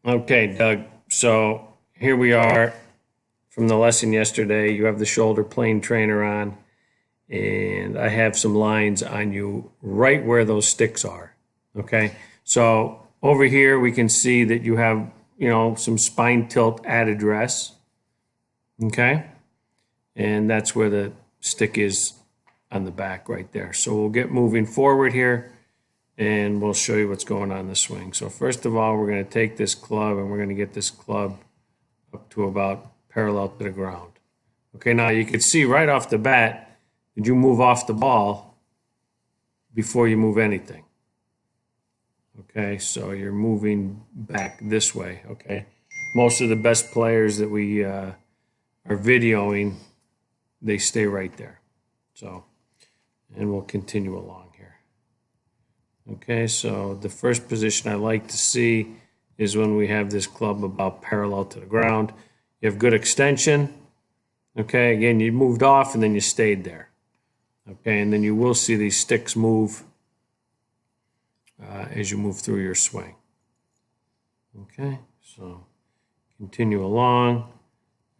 Okay, Doug. So here we are from the lesson yesterday. You have the shoulder plane trainer on, and I have some lines on you right where those sticks are. Okay. So over here, we can see that you have, some spine tilt at address. Okay. And that's where the stick is on the back right there. So we'll get moving forward here and we'll show you what's going on in the swing. So first of all, we're going to take this club and we're going to get this club up to about parallel to the ground. Okay, now you can see right off the bat, did you move off the ball before you move anything? Okay, so you're moving back this way, okay? Most of the best players that we are videoing, they stay right there. So, and we'll continue along here. Okay, so the first position I like to see is when we have this club about parallel to the ground. You have good extension. Okay, again, you moved off and then you stayed there. Okay, and then you will see these sticks move as you move through your swing. Okay, so continue along.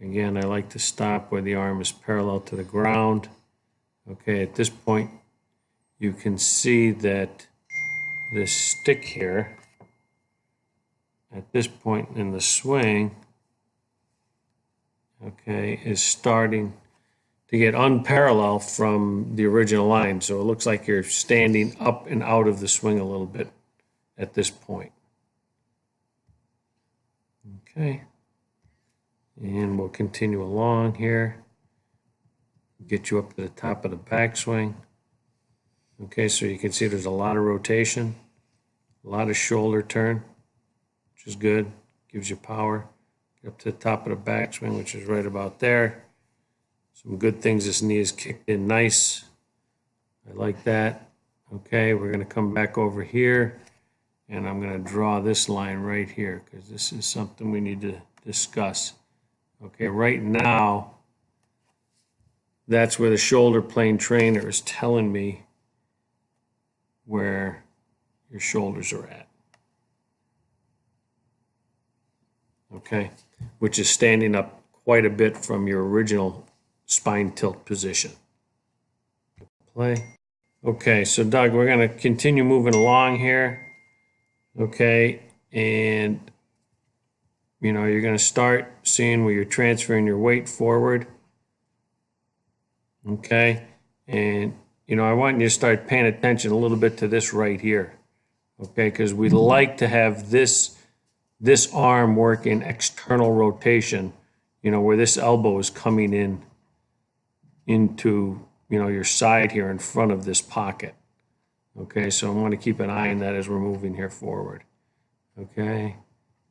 Again, I like to stop where the arm is parallel to the ground. Okay, at this point, you can see that this stick here, at this point in the swing, okay, is starting to get unparalleled from the original line. So it looks like you're standing up and out of the swing a little bit at this point. Okay. And we'll continue along here. Get you up to the top of the backswing. Okay, so you can see there's a lot of rotation, a lot of shoulder turn, which is good. Gives you power. Get up to the top of the backswing, which is right about there. Some good things. This knee is kicked in nice. I like that. Okay, we're going to come back over here, and I'm going to draw this line right here because this is something we need to discuss. Okay, right now, that's where the shoulder plane trainer is telling me where your shoulders are at. Okay, which is standing up quite a bit from your original spine tilt position. Play. Okay, so Doug, we're going to continue moving along here. Okay, and you're going to start seeing where you're transferring your weight forward. Okay, and I want you to start paying attention a little bit to this right here. Okay, because we like to have this arm work in external rotation, where this elbow is coming into your side here in front of this pocket. Okay, so I want to keep an eye on that as we're moving here forward. Okay,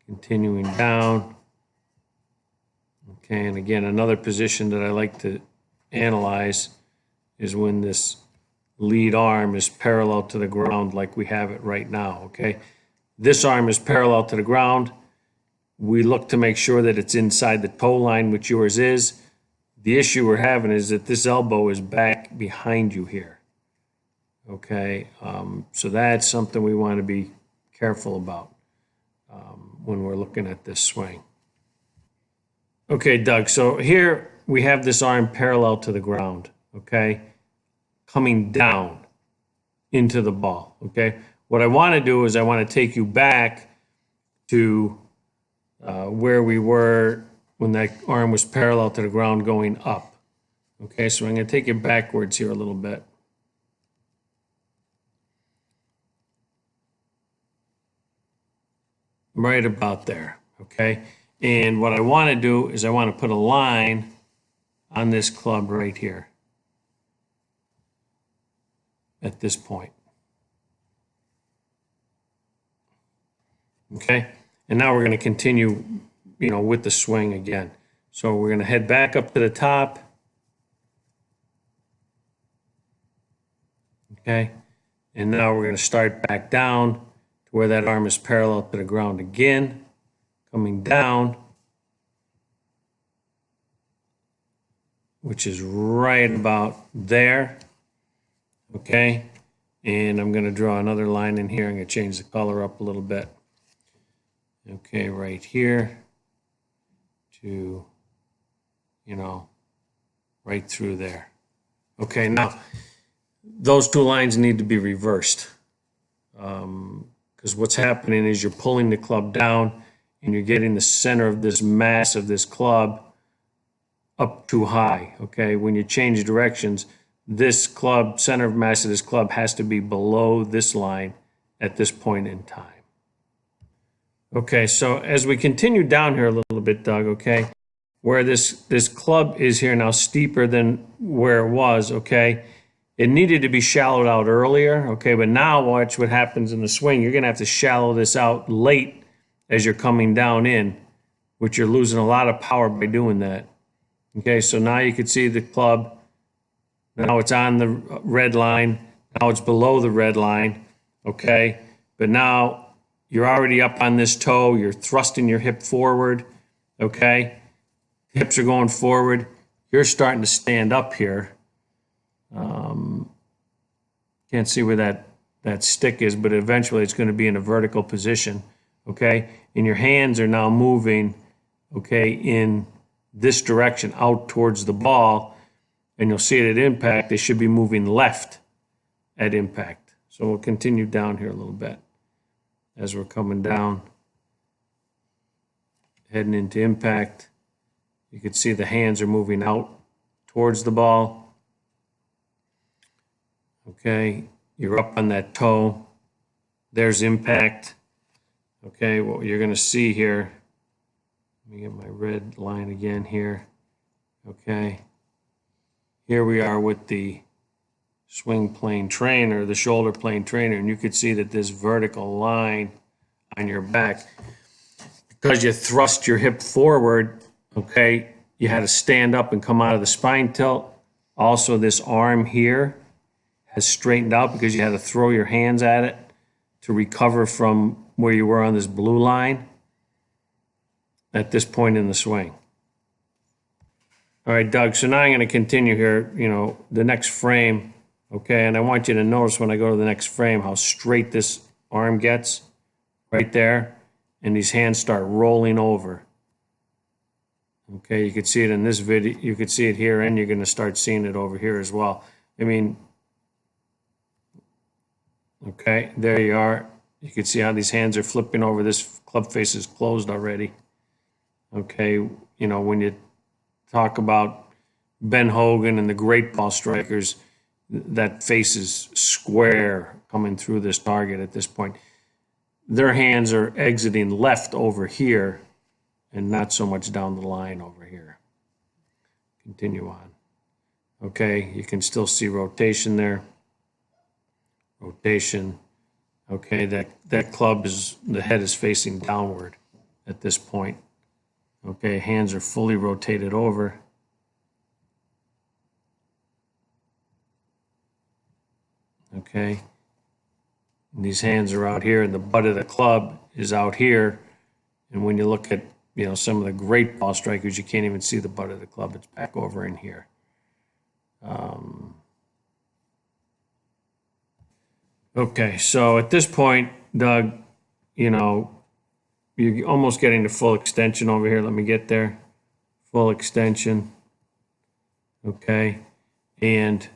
continuing down. Okay, and again, another position that I like to analyze is when this lead arm is parallel to the ground like we have it right now. Okay, this arm is parallel to the ground. We look to make sure that it's inside the toe line, which yours is. The issue we're having is that this elbow is back behind you here. Okay, so that's something we want to be careful about when we're looking at this swing. Okay, Doug, so here we have this arm parallel to the ground, okay, coming down into the ball, okay? What I want to do is I want to take you back to where we were when that arm was parallel to the ground going up. Okay, so I'm going to take you backwards here a little bit. Right about there, okay? And what I want to do is I want to put a line on this club right here at this point. Okay, and now we're going to continue, with the swing again. So we're going to head back up to the top. Okay, and now we're going to start back down to where that arm is parallel to the ground again, coming down, which is right about there. Okay, and I'm going to draw another line in here. I'm going to change the color up a little bit. okay, right here to, you know, right through there. Okay, now those two lines need to be reversed, because what's happening is you're pulling the club down and you're getting the center of this mass of this club up too high. Okay, when you change directions, this club, center of mass of this club, has to be below this line at this point in time. Okay, so as we continue down here a little bit, Doug, okay, where this club is here now steeper than where it was, okay, it needed to be shallowed out earlier, okay, but now watch what happens in the swing. You're going to have to shallow this out late as you're coming down in, which you're losing a lot of power by doing that. Okay, so now you can see the club. Now it's on the red line. Now it's below the red line, okay? But now you're already up on this toe. You're thrusting your hip forward, okay? Hips are going forward. You're starting to stand up here. Can't see where that stick is, but eventually it's going to be in a vertical position, okay? And your hands are now moving, okay, in this direction out towards the ball, and you'll see it at impact. They should be moving left at impact. So we'll continue down here a little bit as we're coming down, heading into impact. You can see the hands are moving out towards the ball. Okay, you're up on that toe. There's impact. Okay, what you're going to see here, let me get my red line again here. Okay, here we are with the swing plane trainer, the shoulder plane trainer, and you could see that this vertical line on your back, because you thrust your hip forward, okay, you had to stand up and come out of the spine tilt. Also, this arm here has straightened out because you had to throw your hands at it to recover from where you were on this blue line at this point in the swing. All right, Doug, so now I'm going to continue here, you know, the next frame, okay, and I want you to notice when I go to the next frame how straight this arm gets right there, and these hands start rolling over. Okay, you could see it in this video, you could see it here, and you're going to start seeing it over here as well. I mean, okay, there you are. You can see how these hands are flipping over. This club face is closed already. Okay, you know, when you talk about Ben Hogan and the great ball strikers, that face is square coming through this target at this point. Their hands are exiting left over here and not so much down the line over here. Continue on. Okay, you can still see rotation there. Rotation. Okay, that club is, the head is facing downward at this point. Okay, hands are fully rotated over. Okay, and these hands are out here, and the butt of the club is out here. And when you look at, you know, some of the great ball strikers, you can't even see the butt of the club. It's back over in here. Okay, so at this point, Doug, you know, you're almost getting the full extension over here. Let me get there. Full extension. Okay, and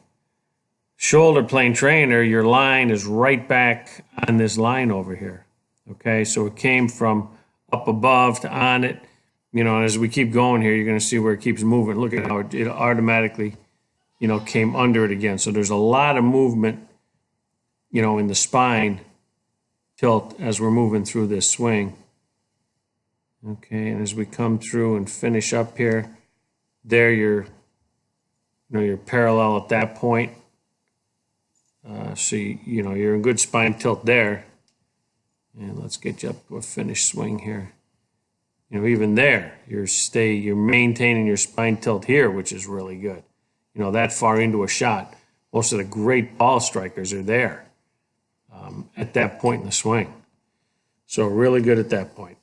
shoulder plane trainer, your line is right back on this line over here. Okay, so it came from up above to on it. You know, and as we keep going here, you're going to see where it keeps moving. Look at how it automatically, you know, came under it again. So there's a lot of movement, you know, in the spine tilt as we're moving through this swing. Okay, and as we come through and finish up here, there you're parallel at that point. So you know, you're in good spine tilt there. And let's get you up to a finished swing here. You know, even there, you're maintaining your spine tilt here, which is really good. You know, that far into a shot. Most of the great ball strikers are there at that point in the swing. So really good at that point.